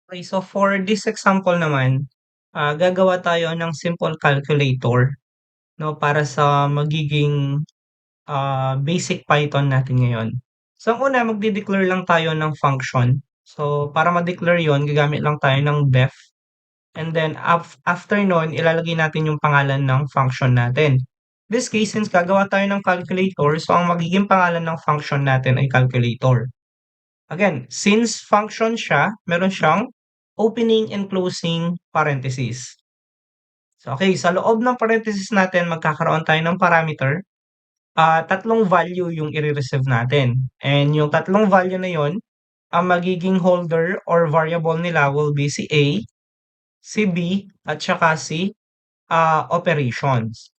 Okay, so for this example naman, gagawa tayo ng simple calculator, 'no, para sa magiging, basic Python natin ngayon. So, ang una magde-declare lang tayo ng function. So, para ma-declare 'yun gagamit lang tayo ng def and then after nun ilalagay natin yung pangalan ng function natin. This case, since gagawa tayo ng calculator, so ang magiging pangalan ng function natin ay calculator. Again, since function siya, meron siyang opening and closing parentheses. So, okay, sa loob ng parentheses natin, magkakaroon tayo ng parameter. Tatlong value yung i-receive natin. And yung tatlong value na yon, ang magiging holder or variable nila will be si A, si B, at saka si operations.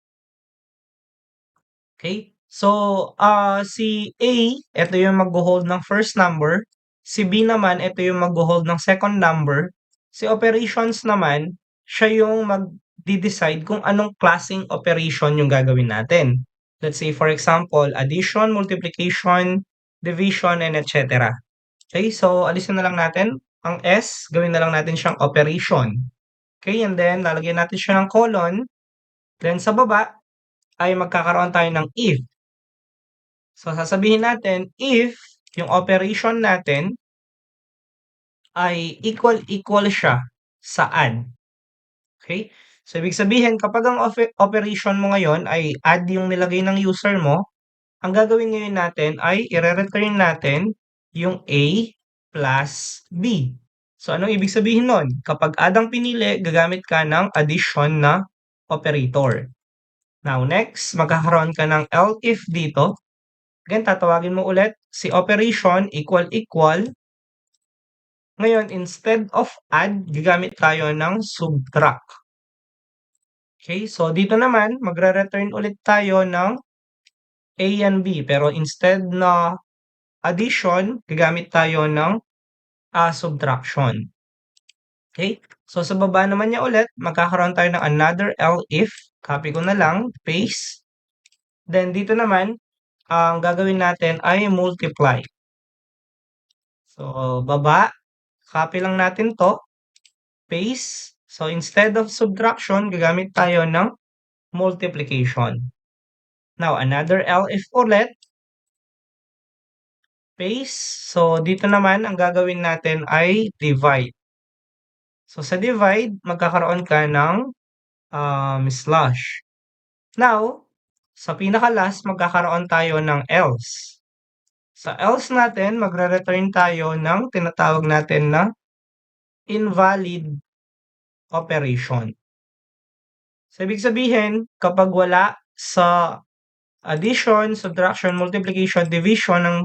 Okay? So, si A, ito yung mag-hold ng first number. Si B naman, ito yung mag-hold ng second number. Si operations naman, siya yung mag-decide kung anong klaseng operation yung gagawin natin. Let's say, for example, addition, multiplication, division, and etc. Okay? So, alisin na lang natin ang S. Gawin na lang natin siyang operation. Okay? And then, lalagyan natin siya ng colon. Then, sa baba, ay magkakaroon tayo ng if. So, sasabihin natin if yung operation natin ay equal siya sa add. Okay? So, ibig sabihin kapag ang operation mo ngayon ay add yung nilagay ng user mo, ang gagawin ngayon natin ay i-return natin yung A plus B. So, anong ibig sabihin nun? Kapag add ang pinili, gagamit ka ng addition na operator. Now, next, magkakaroon ka ng elif dito. Again, tatawagin mo ulit si operation equal. Ngayon, instead of add, gagamit tayo ng subtract. Okay, so dito naman, magre-return ulit tayo ng A and B. Pero instead na addition, gagamit tayo ng subtraction. Okay, so sa baba naman niya ulit, magkakaroon tayo ng another elif. Copy ko na lang, paste. Then dito naman, ang gagawin natin ay multiply. So, baba, copy lang natin to, paste. So, instead of subtraction, gagamit tayo ng multiplication. Now, another elif ulit, paste. So, dito naman, ang gagawin natin ay divide. So, sa divide, magkakaroon ka ng slash. Now, sa pinaka-last, magkakaroon tayo ng else. Sa else natin, magre-return tayo ng tinatawag natin na invalid operation. So, ibig sabihin, kapag wala sa addition, subtraction, multiplication, division ng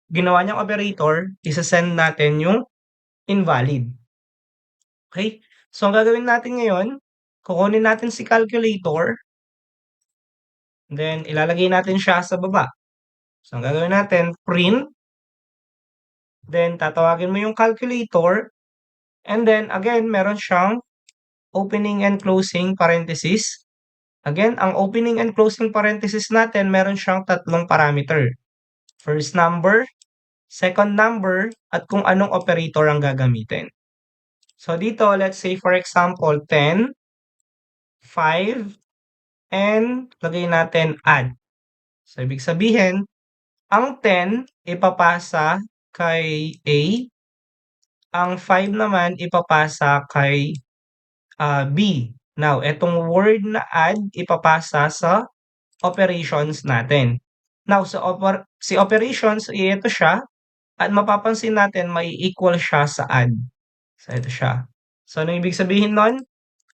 ginawa niyang operator, isa-send natin yung invalid. Okay? So, ang gagawin natin ngayon, kukunin natin si calculator, then ilalagay natin siya sa baba. So, ang gagawin natin, print, then tatawagin mo yung calculator, and then again, meron siyang opening and closing parenthesis. Again, ang opening and closing parenthesis natin, meron siyang tatlong parameter. First number, second number, at kung anong operator ang gagamitin. So dito, let's say for example, 10, 5, and lagay natin add. So ibig sabihin, ang 10 ipapasa kay A, ang 5 naman ipapasa kay B. Now, etong word na add ipapasa sa operations natin. Now, si operations, ito siya. At mapapansin natin, may equal siya sa add. So, ito siya. So, ano ibig sabihin nun?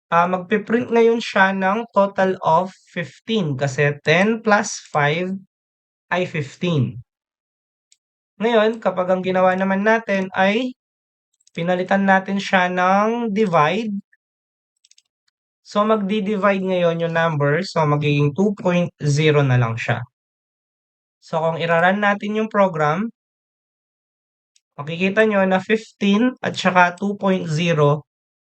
Magpiprint ngayon siya ng total of 15 kasi 10 plus 5 ay 15. Ngayon, kapag ang ginawa naman natin ay pinalitan natin siya ng divide. So, magdi-divide ngayon yung number. So, magiging 2.0 na lang siya. So, kung iraran natin yung program, makikita nyo na 15 at saka 2.0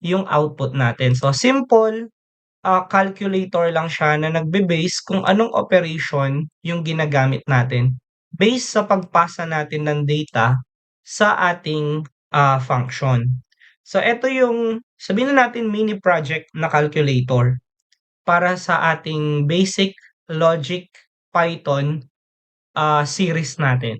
yung output natin. So, simple calculator lang siya na nagbe-base kung anong operation yung ginagamit natin based sa pagpasa natin ng data sa ating function. So eto yung sabihin na natin mini project na calculator para sa ating basic logic Python, series natin.